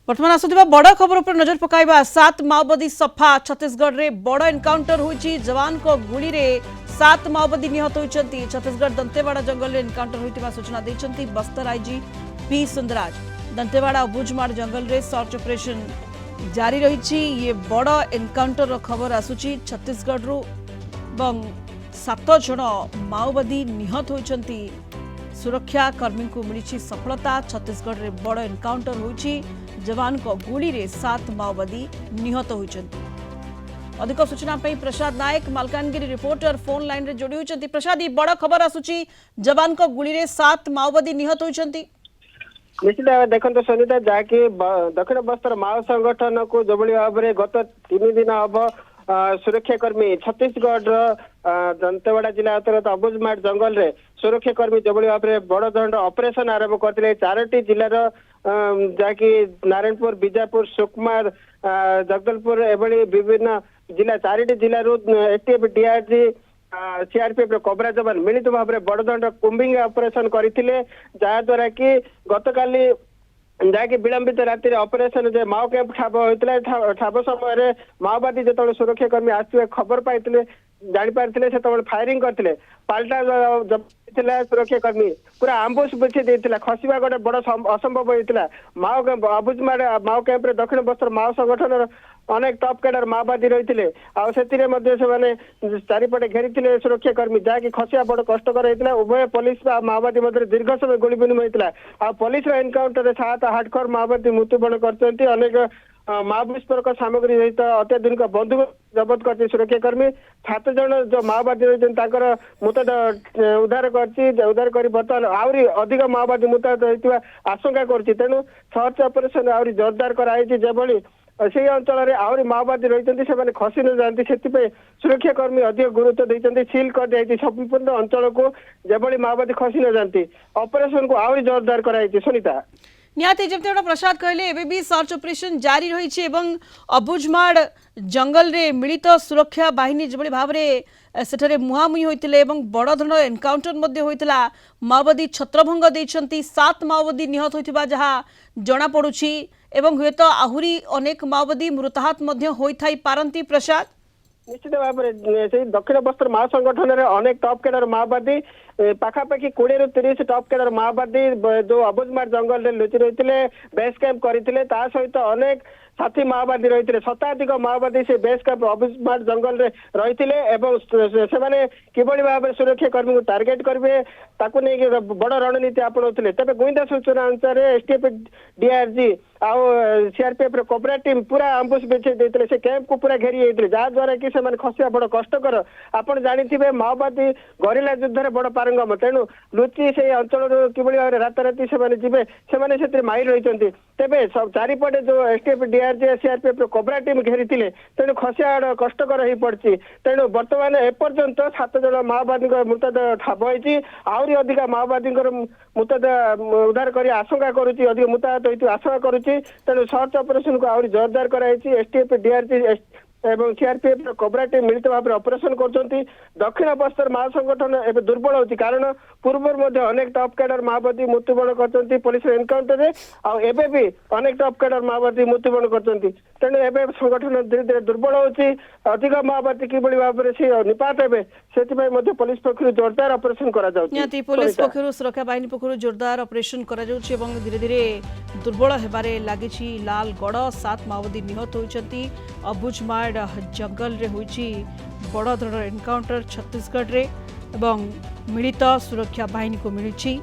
बर्तमान आसुवा बड़ खबर पर नजर पकाइबा। 7 माओवादी सफा। छत्तीसगढ़ में बड़ एनकाउंटर होइछि। जवान को गुली रे 7 माओवादी निहत होइछन्ति। छत्तीसगढ़ दंतेवाड़ा जंगल में एनकाउंटर होइतिबा सूचना दैछन्ति बस्तर आईजी पी सुंदराज। दंतेवाड़ा बुझमाड़ जंगल में सर्च ऑपरेशन जारी रही। ये बड़ एनकाउंटर खबर आसुछि छत्तीसगढ़ रु। 7 जन माओवादी निहत होइछन्ति। सुरक्षा कर्मी को मिली सफलता। छत्तीसगढ़ में बड़ एनकाउंटर होइछि। जवान को गुली रे 7 माओवादी निहत होइछन्ति। अधिक सूचना पई प्रसाद नायक मालकानगिरी रिपोर्टर फोन लाइन रे जोड़ी होइछन्ति। प्रसाद, ये बड़ खबर आसुछि जवान को गुली रे 7 माओवादी निहत होइछन्ति। निश्चित भाव देखो सुनीता जहाँकि दक्षिण बस्तर माओ संगठन को जो भाव में गत 3 दिन हम सुरक्षाकर्मी छत्तीसगढ़ दंतेवाड़ा जिला अंतर्गत अबुझमाड़ जंगल रे सुरक्षाकर्मी जो भाव में बड़ धरण ऑपरेशन आरंभ करते 4टी जिलार जहाँकि नारायणपुर, बीजापुर, सुकमा, जगदलपुर एभली विभिन्न जिला 4टी जिलू एटीएफ, डीआरजी, सीआरपीएफ कोबरा जवान मिलित भाव में बड़ धरण कुंबिंग ऑपरेशन करते जहाद्वारा कि गतकाली जहाँकि विलंबित राति ऑपरेशन जे माओ कैंप ठाब होता ठाब समय माओवादी जो सुरक्षाकर्मी आसवे खबर पाई जापारे से फायरिंग करते पाल्टा सुरक्षाकर्मी पूरा आंबुश बिछी देता खसवा गोटे बड़ असंभव होता। माओ कैंप अबुझमाड़ माओ कैंप दक्षिण बस्तर माओ संगठन अनेक टॉप कैडर माओवादी रही से चारिपटे घेरी सुरक्षाकर्मी जहाँकि खसिया बड़ कष्टकर होता। उभय पुलिस माओवादी मध्य दीर्घ समय गोली विनिमय होता। पुलिस एनकाउंटर 7 हार्डकोर माओवादी मृत्युवरण करते। अनेक माओ विस्फोरक सामग्री सहित अत्याधुनिक बंदूक जबत करते सुरक्षाकर्मी। 7 जन जो माओवादी रही मृतदेह उद्धार कर बर्तमान आहरी अधिक माओवादी मुतयन होता आशंका कर तेणु सर्च ऑपरेशन आहरी जोरदार कराई से अंचल में आहरी माओवादी रही खसी न जाती से सुरक्षाकर्मी अधिक गुरुत्व देते सील कर दी संपूर्ण अंचल को जबली माओवादी खसी न जाती ऑपरेशन को आहरी जोरदार कराई। सुनीता निहाती जब प्रसाद कहले एबे भी सर्च ऑपरेशन जारी रही। अबुझमाड़ जंगल रे मिलित सुरक्षा बाहिनी जो भाव में सेठरे मुहामुही होते बड़ धरण एनकाउंटर होता। माओवादी छत्रभंग देइछन्ति। 7 माओवादी निहत होइतिबा जहा जना पड़ुछि एवं हुए तो आहरी अनेक माओवादी मृताहत होइथाई पारंती। प्रसाद, निश्चित भाव में दक्षिण बस्तर माओ संगठन में अनेक टॉप कैडर माओवादी पाखापाखि 20 ରୁ 30 टॉप कैडर माओवादी जो अबुझमाड़ जंगल में लुचि रही बेस कैंप करते सहित अनेक साथी माओवादी रही शताधिक माओवादी से बेस कैंप अबुझमाड़ जंगल में रही से किभली भाव में सुरक्षाकर्मी को टार्गेट करेंगे बड़ रणनीति आपणाउले। तेज गुइंदा सूचना अनुसार एसटीएफ, डीआरजी आउ सीआरपीएफ कोबरा टीम पूरा आंबुश बिछे देते से कैंप को पूरा घेरी जाते जहाद्वारा कि खसिया बड़ कष्टकर। आप जानते माओवादी गरिला युद्ध में बड़ पारंगम तेणु लुचि से अंचल किभली भाव में राताराति से माइल रही तेरे चारिपटे जो STF, DRG, CRPF cobra team घेरी तेणु खसिया कष्टकर हो पड़ी। तेणु बर्तमान एपर्यंत 7 जन माओवादी मृतदेह ठाब होती आहरी अधिक माओवादी मृतदेह उद्धार कर आशंका करुच्ची अधिक मुताहत होती आशंका करुच्ची। तेणु सर्च ऑपरेशन को आहरी जोरदार कराई। एसटीएफ, डीआरजी एवं सीआरपीएफ कोबरा टीम मिलित भाव में ऑपरेशन कर दक्षिण बस्तर माओ संगठन एवं दुर्बल होती कारण पूर्व अनेक टॉप कैडर माओवादी मृत्युवरण कर पुलिस एनकाउंटर एवं भी अनेक टॉप कैडर माओवादी मृत्युवरण कर तेणु एवं संगठन धीरे धीरे दुर्बल होती अधिक माओवादी किभली भाव में से निपात हे से पुलिस पक्ष जोरदार ऑपरेशन करा निहाती पुलिस पक्ष सुरक्षा बाहिनी पक्ष जोरदार ऑपरेशन करा धीरे धीरे दुर्बल हेबारे लागिछि लालगड़। 7 माओवादी निहत होइछन्ति। अबुझमाड़ जंगल रे होइछि बड़ धरण एनकाउंटर छत्तीसगढ़ रे एवं मिलित सुरक्षा बाहिनी को मिली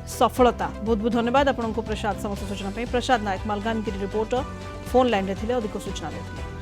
सफलता। बहुत बहुत धन्यवाद आपको प्रसाद समस्त सूचना। प्रसाद नायक मालकानगिरी रिपोर्टर फोन लाइन रे थिले अधिक सूचना देथिले।